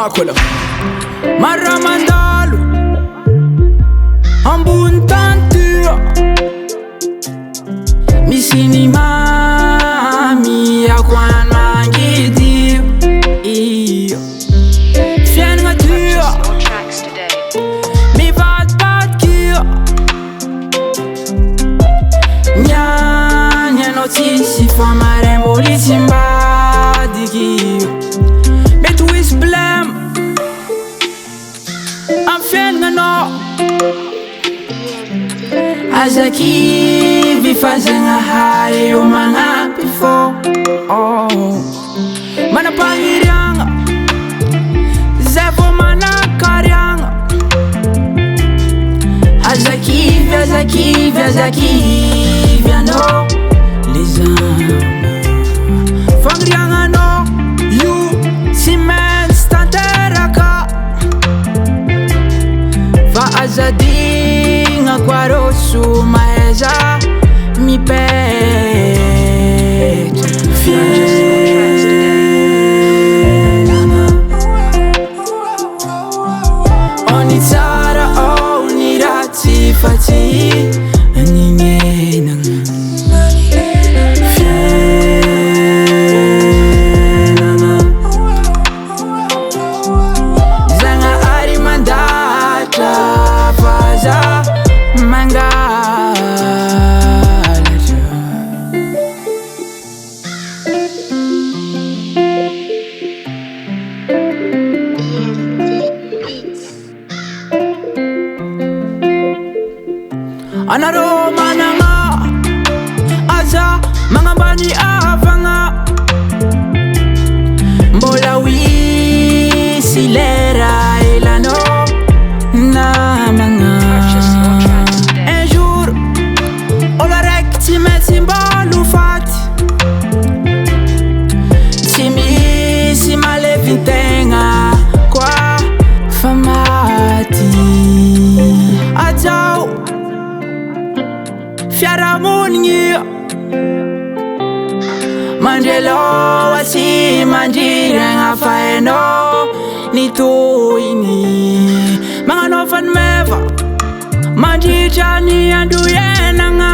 Dracula Maramandalo ambony tantua misy ny mamy akoany mangidio iyo fiainagna tia mivadibadikio niany anao tsisy famaremboly tsy mbadikio mety ho isy blème amy fiainagnanao azakivy fa zagnahary eo magnampy fô manam-pagniriagna zay vao manan-kariagna azakivy azakivy azakivy anao les âmes fagniriagnanao io tsy maintsy tanteraka fa azadigna koa rô somaiza mipetra fiainagna ony tsara ony ratsy fa tsy anignenagna fiainagna zagnahary mandatra fa za mangalatra anarô managna aza magnambany avagna mbola hoisy lera elanao namagna un jour olo araiky tsy maintsy mbalo faty tsy misy malevintegna koa fa maty ajao fiarahamonigny mandreloa tsy mandriragna fa hainao nitohiny magnanao fanimeva mandritra ny andro iainagna